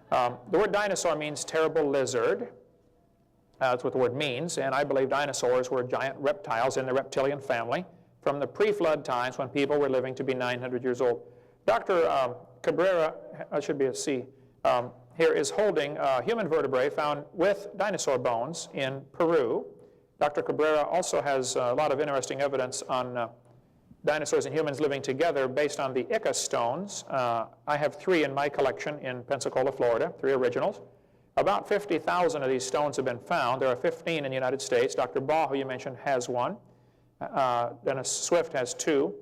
The word dinosaur means terrible lizard. That's what the word means, and I believe dinosaurs were giant reptiles in the reptilian family from the pre-flood times when people were living to be 900 years old. Dr. Cabrera, should be a C, here is holding human vertebrae found with dinosaur bones in Peru. Dr. Cabrera also has a lot of interesting evidence on dinosaurs and humans living together based on the Ica stones. I have 3 in my collection in Pensacola, Florida, 3 originals. About 50,000 of these stones have been found. There are 15 in the United States. Dr. Baugh, who you mentioned, has 1. Dennis Swift has 2.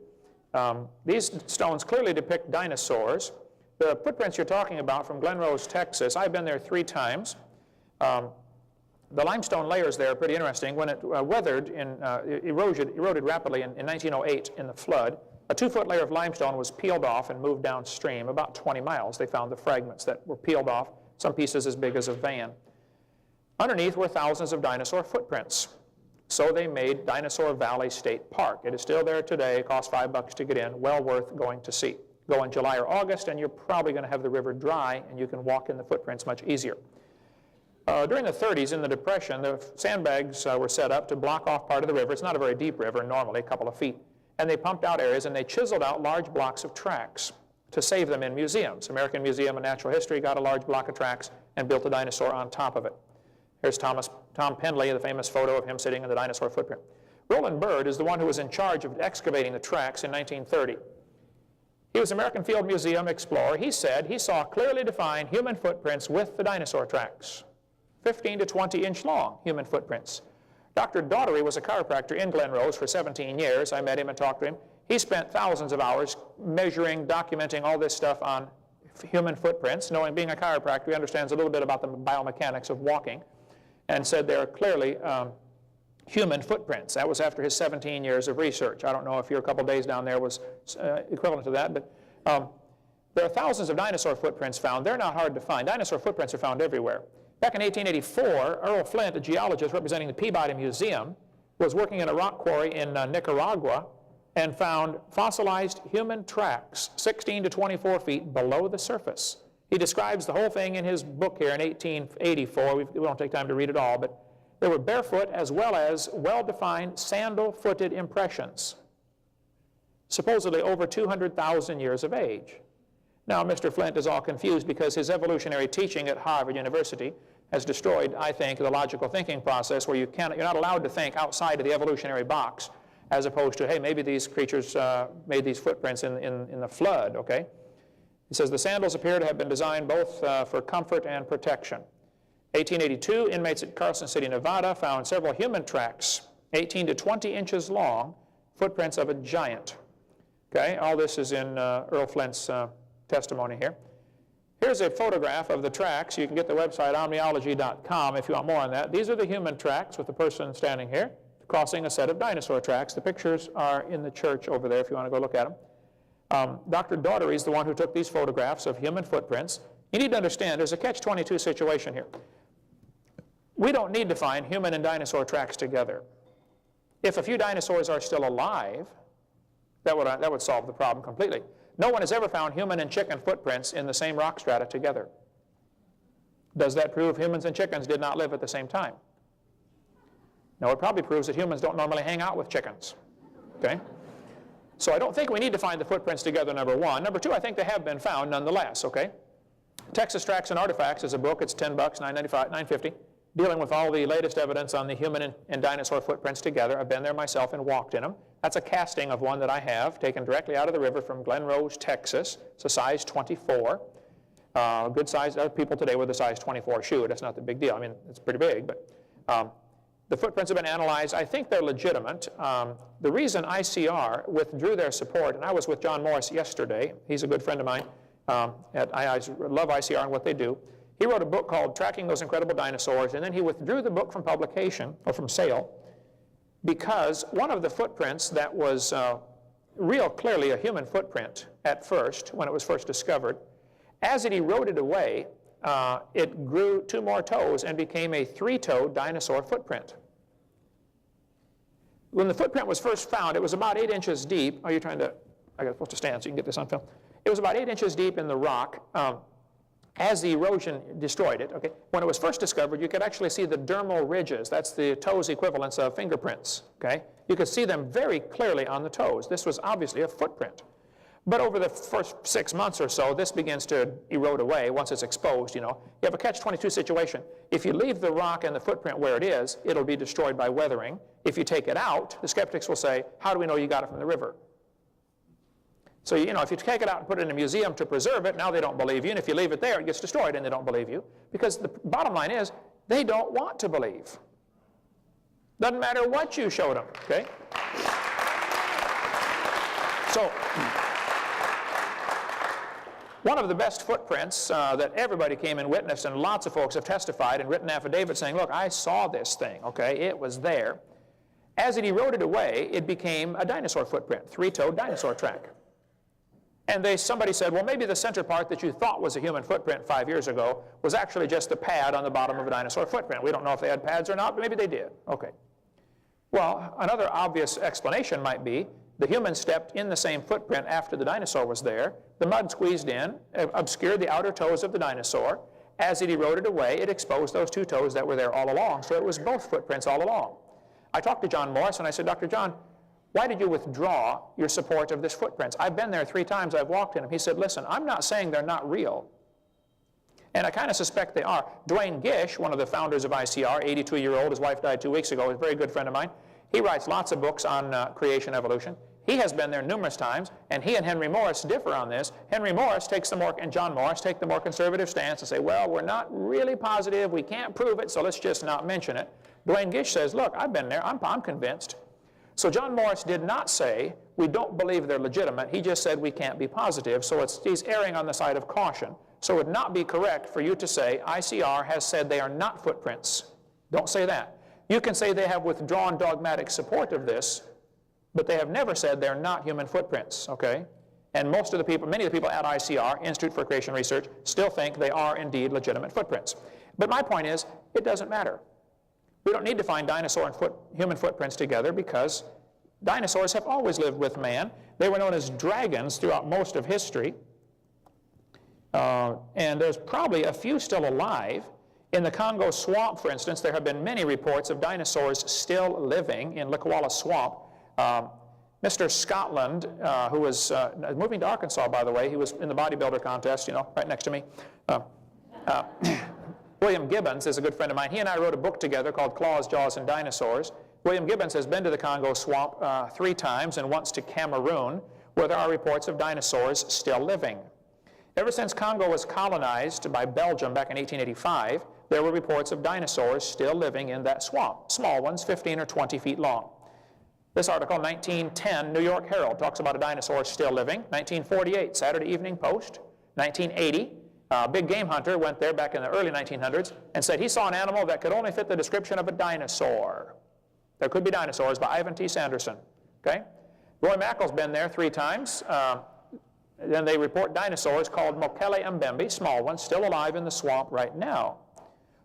These stones clearly depict dinosaurs. The footprints you're talking about from Glen Rose, Texas, I've been there 3 times. The limestone layers there are pretty interesting. When it weathered, eroded rapidly in 1908 in the flood, a 2-foot layer of limestone was peeled off and moved downstream. About 20 miles, they found the fragments that were peeled off, some pieces as big as a van. Underneath were thousands of dinosaur footprints. So they made Dinosaur Valley State Park. It is still there today. It costs $5 to get in. Well worth going to see. Go in July or August, and you're probably going to have the river dry, and you can walk in the footprints much easier. During the 30s, in the Depression, the sandbags were set up to block off part of the river. It's not a very deep river, normally a couple of feet. And they pumped out areas, and they chiseled out large blocks of tracks to save them in museums. American Museum of Natural History got a large block of tracks and built a dinosaur on top of it. Here's Tom Pendley, the famous photo of him sitting in the dinosaur footprint. Roland Byrd is the one who was in charge of excavating the tracks in 1930. He was American Field Museum explorer. He said he saw clearly defined human footprints with the dinosaur tracks. 15 to 20-inch long human footprints. Dr. Daughtery was a chiropractor in Glen Rose for 17 years. I met him and talked to him. He spent thousands of hours measuring, documenting all this stuff on human footprints. Knowing, being a chiropractor, he understands a little bit about the biomechanics of walking, and said they're clearly human footprints. That was after his 17 years of research. I don't know if your couple days down there was equivalent to that, but there are thousands of dinosaur footprints found. They're not hard to find. Dinosaur footprints are found everywhere. Back in 1884, Earl Flint, a geologist representing the Peabody Museum, was working in a rock quarry in Nicaragua and found fossilized human tracks 16 to 24 feet below the surface. He describes the whole thing in his book here in 1884. We won't take time to read it all, but there were barefoot as well as well-defined sandal-footed impressions, supposedly over 200,000 years of age. Now, Mr. Flint is all confused because his evolutionary teaching at Harvard University has destroyed, I think, the logical thinking process where you're not allowed to think outside of the evolutionary box, as opposed to, hey, maybe these creatures made these footprints in the flood, okay? He says the sandals appear to have been designed both for comfort and protection. 1882, inmates at Carson City, Nevada found several human tracks, 18 to 20 inches long, footprints of a giant. Okay, all this is in Earl Flint's testimony here. Here's a photograph of the tracks. You can get the website omniology.com if you want more on that. These are the human tracks with the person standing here crossing a set of dinosaur tracks. The pictures are in the church over there if you want to go look at them. Dr. Daughtery is the one who took these photographs of human footprints. You need to understand there's a catch-22 situation here. We don't need to find human and dinosaur tracks together. If a few dinosaurs are still alive, that would solve the problem completely. No one has ever found human and chicken footprints in the same rock strata together. Does that prove humans and chickens did not live at the same time? No, it probably proves that humans don't normally hang out with chickens. Okay? So I don't think we need to find the footprints together, number one. Number two, I think they have been found nonetheless, okay? Texas Tracks and Artifacts is a book. It's $10, $9.95, $9.50, dealing with all the latest evidence on the human and dinosaur footprints together. I've been there myself and walked in them. That's a casting of one that I have, taken directly out of the river from Glen Rose, Texas. It's a size 24. Good size. People today with a size 24 shoe. That's not the big deal. I mean, it's pretty big, but the footprints have been analyzed. I think they're legitimate. The reason ICR withdrew their support, and I was with John Morris yesterday. He's a good friend of mine. I love ICR and what they do. He wrote a book called Tracking Those Incredible Dinosaurs, and then he withdrew the book from publication, or from sale, because one of the footprints that was real clearly a human footprint at first, when it was first discovered, as it eroded away, it grew 2 more toes and became a 3-toed dinosaur footprint. When the footprint was first found, it was about 8 inches deep. Oh, you're trying to, I got supposed to stand so you can get this on film. It was about 8 inches deep in the rock. as the erosion destroyed it, okay, when it was first discovered, you could actually see the dermal ridges. That's the toes equivalents of fingerprints, okay? You could see them very clearly on the toes. This was obviously a footprint. But over the first 6 months or so, this begins to erode away once it's exposed, you know. You have a catch-22 situation. If you leave the rock and the footprint where it is, it'll be destroyed by weathering. If you take it out, the skeptics will say, how do we know you got it from the river? So, you know, if you take it out and put it in a museum to preserve it, now they don't believe you. And if you leave it there, it gets destroyed and they don't believe you. Because the bottom line is, they don't want to believe. Doesn't matter what you showed them, okay? So, one of the best footprints that everybody came and witnessed, and lots of folks have testified and written affidavits saying, look, I saw this thing, okay? It was there. As it eroded away, it became a dinosaur footprint, three-toed dinosaur track. And somebody said, well, maybe the center part that you thought was a human footprint 5 years ago was actually just a pad on the bottom of a dinosaur footprint. We don't know if they had pads or not, but maybe they did. Okay. Well, another obvious explanation might be the human stepped in the same footprint after the dinosaur was there. The mud squeezed in, obscured the outer toes of the dinosaur. As it eroded away, it exposed those two toes that were there all along. So it was both footprints all along. I talked to John Morris and I said, Dr. John, why did you withdraw your support of this footprints? I've been there 3 times, I've walked in them. He said, listen, I'm not saying they're not real. And I kind of suspect they are. Dwayne Gish, one of the founders of ICR, 82-year-old, his wife died 2 weeks ago, a very good friend of mine. He writes lots of books on creation evolution. He has been there numerous times, and he and Henry Morris differ on this. Henry Morris takes the more, and John Morris take the more conservative stance and say, well, we're not really positive, we can't prove it, so let's just not mention it. Dwayne Gish says, look, I've been there, I'm convinced. So John Morris did not say, we don't believe they're legitimate. He just said we can't be positive. So he's erring on the side of caution. So it would not be correct for you to say, ICR has said they are not footprints. Don't say that. You can say they have withdrawn dogmatic support of this, but they have never said they're not human footprints, okay? And most of the people, many of the people at ICR, Institute for Creation Research, still think they are indeed legitimate footprints. But my point is, it doesn't matter. We don't need to find dinosaur and human footprints together because dinosaurs have always lived with man. They were known as dragons throughout most of history. And there's probably a few still alive. In the Congo swamp, for instance, there have been many reports of dinosaurs still living in Likwala Swamp. Mr. Scotland, who was moving to Arkansas, by the way, he was in the bodybuilder contest, you know, right next to me. William Gibbons is a good friend of mine. He and I wrote a book together called Claws, Jaws, and Dinosaurs. William Gibbons has been to the Congo swamp 3 times and once to Cameroon, where there are reports of dinosaurs still living. Ever since Congo was colonized by Belgium back in 1885, there were reports of dinosaurs still living in that swamp, small ones, 15 or 20 feet long. This article, 1910, New York Herald, talks about a dinosaur still living. 1948, Saturday Evening Post. 1980, a big game hunter went there back in the early 1900s and said he saw an animal that could only fit the description of a dinosaur. There could be dinosaurs by Ivan T. Sanderson. Okay? Roy Mackle's been there 3 times. Then they report dinosaurs called Mokele Mbembe, small ones, still alive in the swamp right now.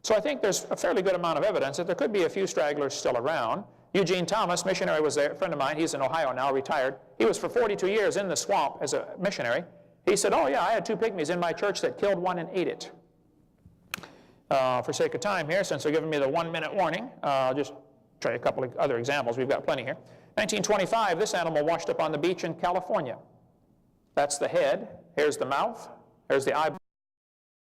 So I think there's a fairly good amount of evidence that there could be a few stragglers still around. Eugene Thomas, missionary, was there, a friend of mine. He's in Ohio now, retired. He was for 42 years in the swamp as a missionary. He said, oh yeah, I had 2 pygmies in my church that killed one and ate it. For sake of time here, since they're giving me the 1-minute warning, I'll just try a couple of other examples. We've got plenty here. 1925, this animal washed up on the beach in California. That's the head. Here's the mouth. Here's the eyeball.